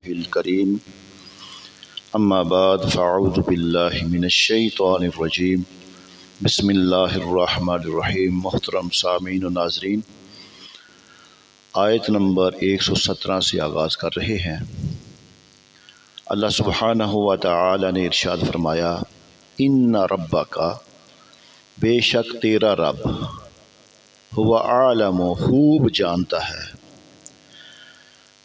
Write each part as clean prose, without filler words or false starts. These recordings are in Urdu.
الکریم اما بعد فاعوذ باللہ من الشیطان الرجیم بسم اللہ الرحمن الرحیم۔ محترم سامعین و ناظرین، آیت نمبر 117 سے آغاز کر رہے ہیں۔ اللہ سبحانہ و تعالی نے ارشاد فرمایا، ان ربک، بے شک تیرا رب، ہوا عالم، خوب جانتا ہے،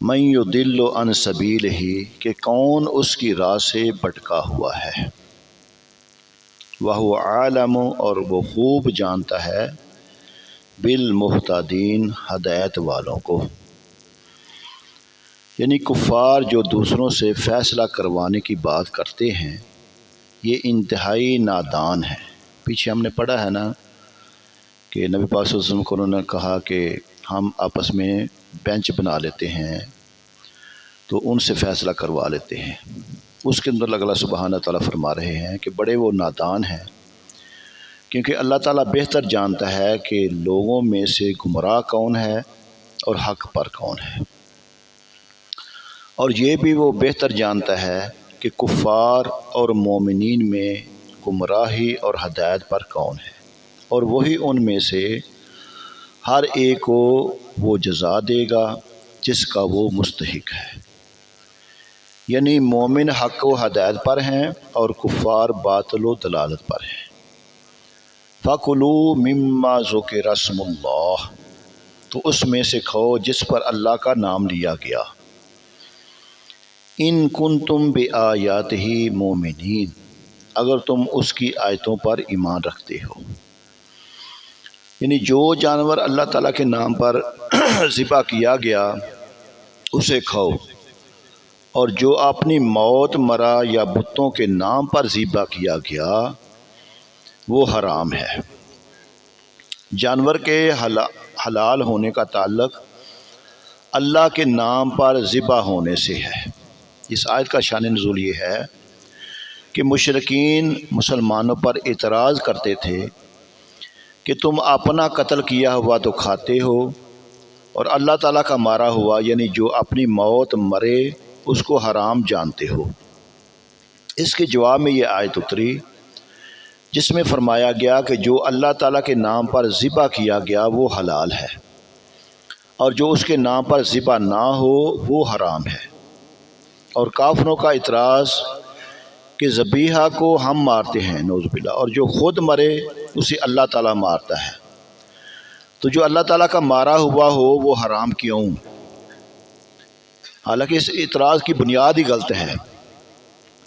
من یضل عن سبیلہ، کہ کون اس کی راہ سے بھٹکا ہوا ہے، وہو عالم، اور وہ خوب جانتا ہے، بالمہتدین، ہدایت والوں کو۔ یعنی کفار جو دوسروں سے فیصلہ کروانے کی بات کرتے ہیں، یہ انتہائی نادان ہے۔ پیچھے ہم نے پڑھا ہے نا کہ نبی پاک صلی اللہ علیہ وسلم کو انہوں نے کہا کہ ہم آپس میں بینچ بنا لیتے ہیں تو ان سے فیصلہ کروا لیتے ہیں۔ اس کے اندر اللہ سبحانہ تعالیٰ فرما رہے ہیں کہ بڑے وہ نادان ہیں، کیونکہ اللہ تعالیٰ بہتر جانتا ہے کہ لوگوں میں سے گمراہ کون ہے اور حق پر کون ہے، اور یہ بھی وہ بہتر جانتا ہے کہ کفار اور مومنین میں گمراہی اور ہدایت پر کون ہے، اور وہی ان میں سے ہر ایک کو وہ جزا دے گا جس کا وہ مستحق ہے۔ یعنی مومن حق و ہدایت پر ہیں اور کفار باطل و دلالت پر ہیں۔ فَكُلُوا مِمَّا ذُكِرَ اسْمُ اللَّهِ، تو اس میں سے کھاؤ جس پر اللہ کا نام لیا گیا، ان کنتم بآیاتہ مؤمنین، اگر تم اس کی آیتوں پر ایمان رکھتے ہو۔ یعنی جو جانور اللہ تعالیٰ کے نام پر ذبح کیا گیا اسے کھاؤ، اور جو اپنی موت مرا یا بتوں کے نام پر ذبح کیا گیا وہ حرام ہے۔ جانور کے حلال ہونے کا تعلق اللہ کے نام پر ذبح ہونے سے ہے۔ اس آیت کا شان نزول یہ ہے کہ مشرکین مسلمانوں پر اعتراض کرتے تھے کہ تم اپنا قتل کیا ہوا تو کھاتے ہو، اور اللہ تعالیٰ کا مارا ہوا یعنی جو اپنی موت مرے اس کو حرام جانتے ہو۔ اس کے جواب میں یہ آیت اتری جس میں فرمایا گیا کہ جو اللہ تعالیٰ کے نام پر ذبح کیا گیا وہ حلال ہے، اور جو اس کے نام پر ذبح نہ ہو وہ حرام ہے۔ اور کافروں کا اعتراض کہ ذبیحہ کو ہم مارتے ہیں نعوذ باللہ، اور جو خود مرے اسے اللہ تعالیٰ مارتا ہے، تو جو اللہ تعالیٰ کا مارا ہوا ہو وہ حرام کیوں؟ حالانکہ اس اعتراض کی بنیاد ہی غلط ہے،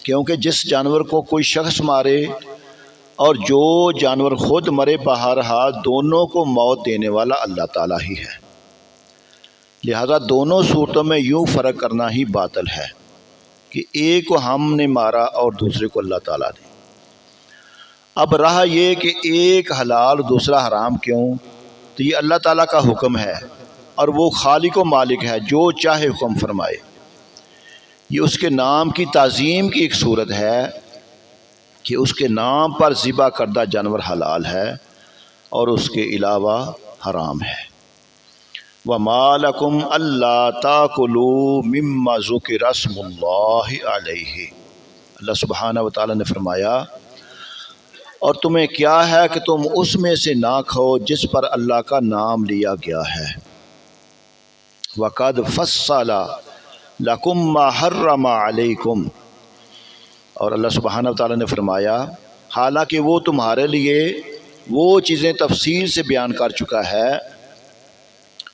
کیونکہ جس جانور کو کوئی شخص مارے اور جو جانور خود مرے، بہرحال دونوں کو موت دینے والا اللہ تعالیٰ ہی ہے، لہذا دونوں صورتوں میں یوں فرق کرنا ہی باطل ہے کہ ایک کو ہم نے مارا اور دوسرے کو اللہ تعالیٰ نے۔ اب رہا یہ کہ ایک حلال دوسرا حرام کیوں، تو یہ اللہ تعالیٰ کا حکم ہے، اور وہ خالق و مالک ہے، جو چاہے حکم فرمائے۔ یہ اس کے نام کی تعظیم کی ایک صورت ہے کہ اس کے نام پر ذبح کردہ جانور حلال ہے اور اس کے علاوہ حرام ہے۔ وَمَا لَكُمْ أَلَّا تَأْكُلُوا مِمَّا ذُكِرَ اسْمُ اللَّهِ عَلَيْهِ، اللہ سبحانہ و تعالیٰ نے فرمایا، اور تمہیں کیا ہے کہ تم اس میں سے نہ کھاؤ جس پر اللہ کا نام لیا گیا ہے۔ وَقَدْ فَصَّلَ لَكُمْ مَا حَرَّمَ عَلَيْكُمْ، اور اللہ سبحانہ و تعالیٰ نے فرمایا حالانکہ وہ تمہارے لیے وہ چیزیں تفصیل سے بیان کر چکا ہے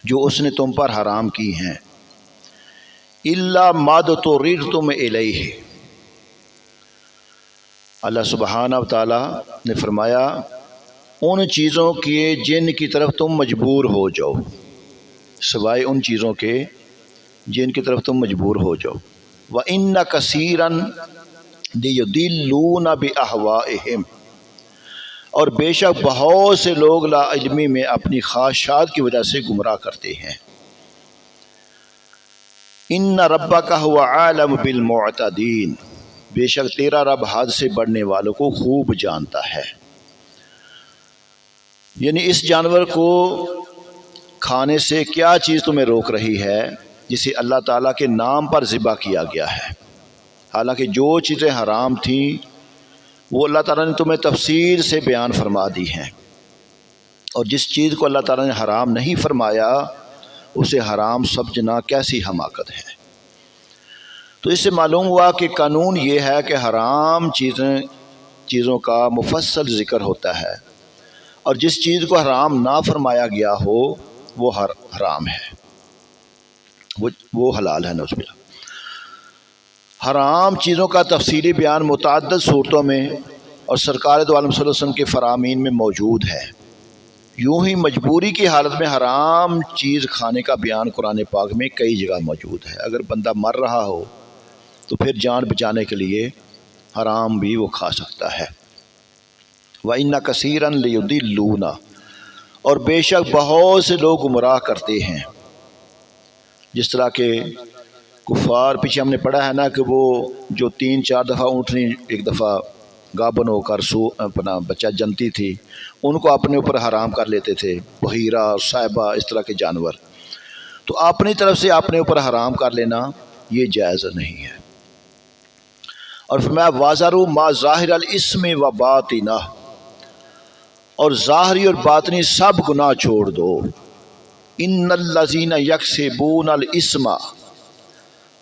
جو اس نے تم پر حرام کی ہیں، إِلَّا مَا اضْطُرِرْتُمْ إِلَيْهِ، اللہ سبحانہ و تعالیٰ نے فرمایا ان چیزوں کی جن کی طرف تم مجبور ہو جاؤ، سوائے ان چیزوں کے جن کی طرف تم مجبور ہو جاؤ۔ وَإِنَّ كَثِيرًا لِيُضِلُّونَ بِأَهْوَائِهِمْ، اور بے شک بہت سے لوگ لا علمی میں اپنی خواہشات کی وجہ سے گمراہ کرتے ہیں۔ إِنَّ رَبَّكَ هُوَ عَالَمُ بِالْمُعْتَدِينَ، بے شک تیرا رب حد سے بڑھنے والوں کو خوب جانتا ہے۔ یعنی اس جانور کو کھانے سے کیا چیز تمہیں روک رہی ہے؟ جسے اللہ تعالیٰ کے نام پر ذبح کیا گیا ہے، حالانکہ جو چیزیں حرام تھیں وہ اللہ تعالیٰ نے تمہیں تفصیل سے بیان فرما دی ہیں، اور جس چیز کو اللہ تعالیٰ نے حرام نہیں فرمایا اسے حرام سمجھنا کیسی حماقت ہے۔ تو اس سے معلوم ہوا کہ قانون یہ ہے کہ حرام چیزوں کا مفصل ذکر ہوتا ہے، اور جس چیز کو حرام نہ فرمایا گیا ہو وہ حرام ہے، وہ حلال ہے۔ نعوذ باللہ۔ حرام چیزوں کا تفصیلی بیان متعدد صورتوں میں اور سرکار دو عالم صلی اللہ علیہ وسلم کے فرامین میں موجود ہے۔ یوں ہی مجبوری کی حالت میں حرام چیز کھانے کا بیان قرآن پاک میں کئی جگہ موجود ہے۔ اگر بندہ مر رہا ہو تو پھر جان بچانے کے لیے حرام بھی وہ کھا سکتا ہے۔ وَإِنَّ كَثِيرًا لَيُضِلُّونَ، اور بے شک بہت سے لوگ گمراہ کرتے ہیں، جس طرح کہ کفار پیچھے ہم نے پڑھا ہے نا کہ وہ جو 3-4 دفعہ اونٹنی ایک دفعہ گابن ہو کر اپنا بچہ جنتی تھی، ان کو اپنے اوپر حرام کر لیتے تھے، بحیرہ، صاحبہ، اس طرح کے جانور۔ تو اپنی طرف سے اپنے اوپر حرام کر لینا یہ جائز نہیں ہے۔ اور فرمایا وَازَرُوا مَا ظَاهِرَ الْإِثْمِ وَبَاطِنَهُ، اور ظاہری اور باطنی سب گناہ چھوڑ دو۔ ان الذین یکسبون الاسم،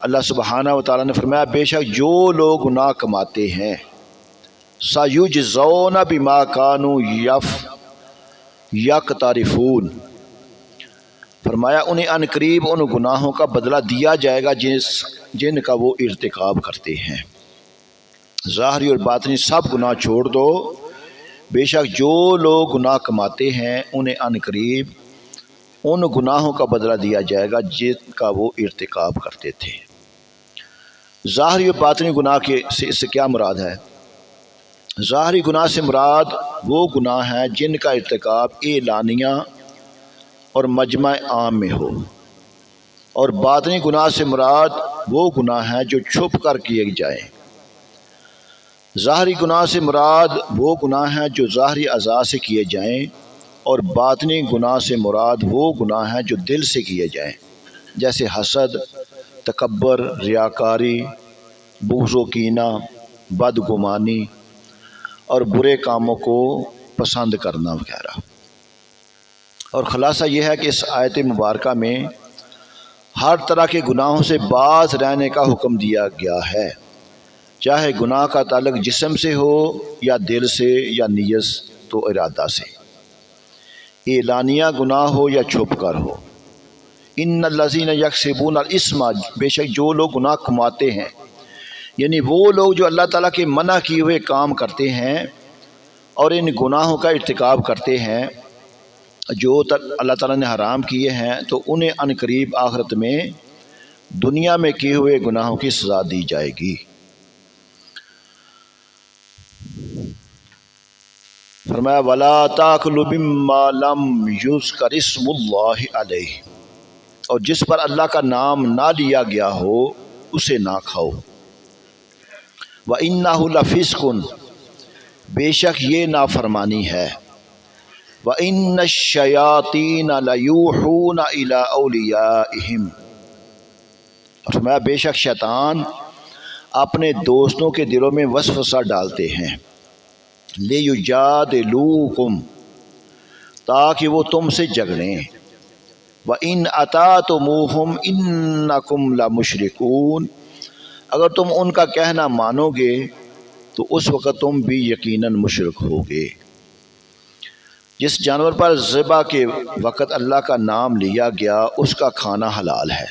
اللہ سبحانہ و تعالیٰ نے فرمایا بے شک جو لوگ گناہ کماتے ہیں، سیجزون بما کانوا یقترفون، فرمایا انہیں ان قریب ان گناہوں کا بدلہ دیا جائے گا جن کا وہ ارتکاب کرتے ہیں۔ ظاہری اور باطنی سب گناہ چھوڑ دو، بے شک جو لوگ گناہ کماتے ہیں انہیں ان قریب ان گناہوں کا بدلہ دیا جائے گا جن کا وہ ارتکاب کرتے تھے۔ ظاہری اور باطنی گناہ سے اس سے کیا مراد ہے؟ ظاہری گناہ سے مراد وہ گناہ ہیں جن کا ارتکاب اعلانیہ اور مجمع عام میں ہو، اور باطنی گناہ سے مراد وہ گناہ ہیں جو چھپ کر کیے جائیں۔ ظاہری گناہ سے مراد وہ گناہ ہیں جو ظاہری اعضاء سے کیے جائیں، اور باطنی گناہ سے مراد وہ گناہ ہیں جو دل سے کیے جائیں، جیسے حسد، تکبر، ریاکاری، بغض و کینہ، بدگمانی اور برے کاموں کو پسند کرنا وغیرہ۔ اور خلاصہ یہ ہے کہ اس آیت مبارکہ میں ہر طرح کے گناہوں سے باز رہنے کا حکم دیا گیا ہے، چاہے گناہ کا تعلق جسم سے ہو یا دل سے یا نیت و ارادہ سے، اعلانیہ گناہ ہو یا چھپ کر ہو۔ ان الذین یکسبون الاسم، بے شک جو لوگ گناہ کماتے ہیں، یعنی وہ لوگ جو اللہ تعالیٰ کے منع کیے ہوئے کام کرتے ہیں اور ان گناہوں کا ارتکاب کرتے ہیں جو اللہ تعالیٰ نے حرام کیے ہیں، تو انہیں ان قریب آخرت میں دنیا میں کیے ہوئے گناہوں کی سزا دی جائے گی۔ فرمایا وَلَا تَأْكُلُوا مِمَّا لَمْ يُذْكَرِ اسْمُ اللَّهِ عَلَيْهِ، اور جس پر اللہ کا نام نہ لیا گیا ہو اسے نہ کھاؤ۔ وَإِنَّهُ لَفِسْقٌ، بے شک یہ نافرمانی ہے۔ وَإِنَّ الشَّيَاطِينَ لَيُوحُونَ إِلَىٰ أَوْلِيَائِهِمْ، اور فرمایا بے شک شیطان اپنے دوستوں کے دلوں میں وسوسہ ڈالتے ہیں، لِيُجَادِلُوكُمْ، تاکہ وہ تم سے جھگڑیں۔ وَإِنْ أَطَعْتُمُوهُمْ إِنَّكُمْ لَمُشْرِكُونَ، اگر تم ان کا کہنا مانو گے تو اس وقت تم بھی یقیناً مشرک ہوگے۔ جس جانور پر ذبح کے وقت اللہ کا نام لیا گیا اس کا کھانا حلال ہے۔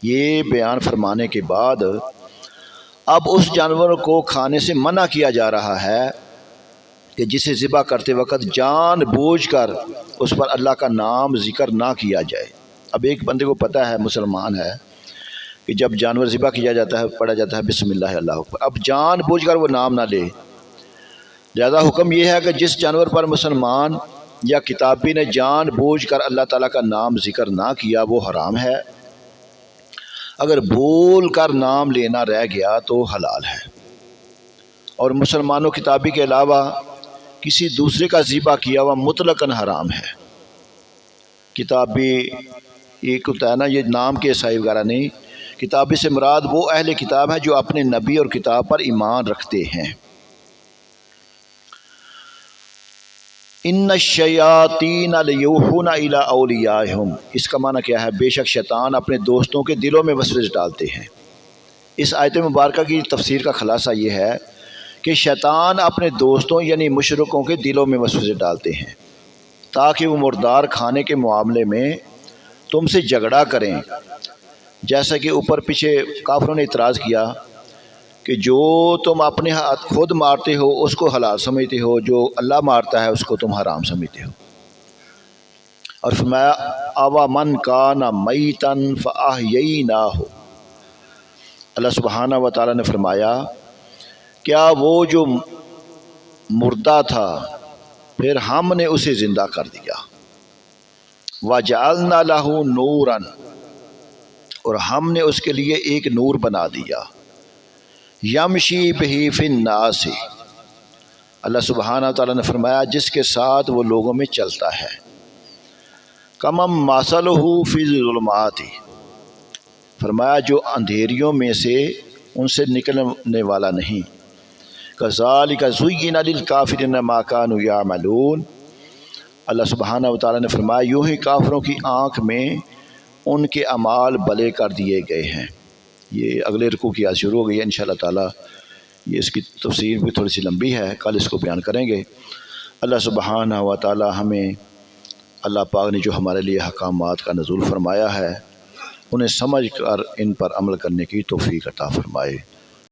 یہ بیان فرمانے کے بعد اب اس جانور کو کھانے سے منع کیا جا رہا ہے کہ جسے ذبح کرتے وقت جان بوجھ کر اس پر اللہ کا نام ذکر نہ کیا جائے۔ اب ایک بندے کو پتہ ہے، مسلمان ہے، کہ جب جانور ذبح کیا جاتا ہے پڑھا جاتا ہے بسم اللہ اللہ اکبر، اب جان بوجھ کر وہ نام نہ لے۔ لہذا حکم یہ ہے کہ جس جانور پر مسلمان یا کتابی نے جان بوجھ کر اللہ تعالیٰ کا نام ذکر نہ کیا وہ حرام ہے، اگر بھول کر نام لینا رہ گیا تو حلال ہے۔ اور مسلمانوں کتابی کے علاوہ کسی دوسرے کا ذبح کیا ہوا مطلقاً حرام ہے۔ کتابی ایک ہوتا ہے نا یہ نام کے عیسائی وغیرہ نہیں، کتابی سے مراد وہ اہل کتاب ہے جو اپنے نبی اور کتاب پر ایمان رکھتے ہیں۔ ان الشیاطین لیوحون الی اولیاءہم، اس کا معنی کیا ہے؟ بے شک شیطان اپنے دوستوں کے دلوں میں وسوسے ڈالتے ہیں۔ اس آیت مبارکہ کی تفسیر کا خلاصہ یہ ہے کہ شیطان اپنے دوستوں یعنی مشرکوں کے دلوں میں وسوسے ڈالتے ہیں تاکہ وہ مردار کھانے کے معاملے میں تم سے جھگڑا کریں، جیسا کہ اوپر پیچھے کافروں نے اعتراض کیا کہ جو تم اپنے ہاتھ خود مارتے ہو اس کو حلال سمجھتے ہو، جو اللہ مارتا ہے اس کو تم حرام سمجھتے ہو۔ اور فرمایا اوا من کان میتن فاحییناہ، اللہ سبحانہ و تعالیٰ نے فرمایا کیا وہ جو مردہ تھا پھر ہم نے اسے زندہ کر دیا، وجعلنا لہ نورا، اور ہم نے اس کے لیے ایک نور بنا دیا، یمشی بہ فی الناس، اللہ سبحانہ تعالیٰ نے فرمایا جس کے ساتھ وہ لوگوں میں چلتا ہے، کمم مثلہ فی الظلمات، فرمایا جو اندھیریوں میں سے ان سے نکلنے والا نہیں، کذالک زین للکافرین ما کانوا یعملون، اللہ سبحانہ و تعالیٰ نے فرمایا یوں ہی کافروں کی آنکھ میں ان کے اعمال بلے کر دیے گئے ہیں۔ یہ اگلے رکوع کی آیت شروع ہو گئی ہے انشاءاللہ تعالیٰ، یہ اس کی تفسیر بھی تھوڑی سی لمبی ہے، کل اس کو بیان کریں گے۔ اللہ سبحانہ و تعالیٰ ہمیں اللہ پاک نے جو ہمارے لیے احکامات کا نزول فرمایا ہے انہیں سمجھ کر ان پر عمل کرنے کی توفیق عطا فرمائے۔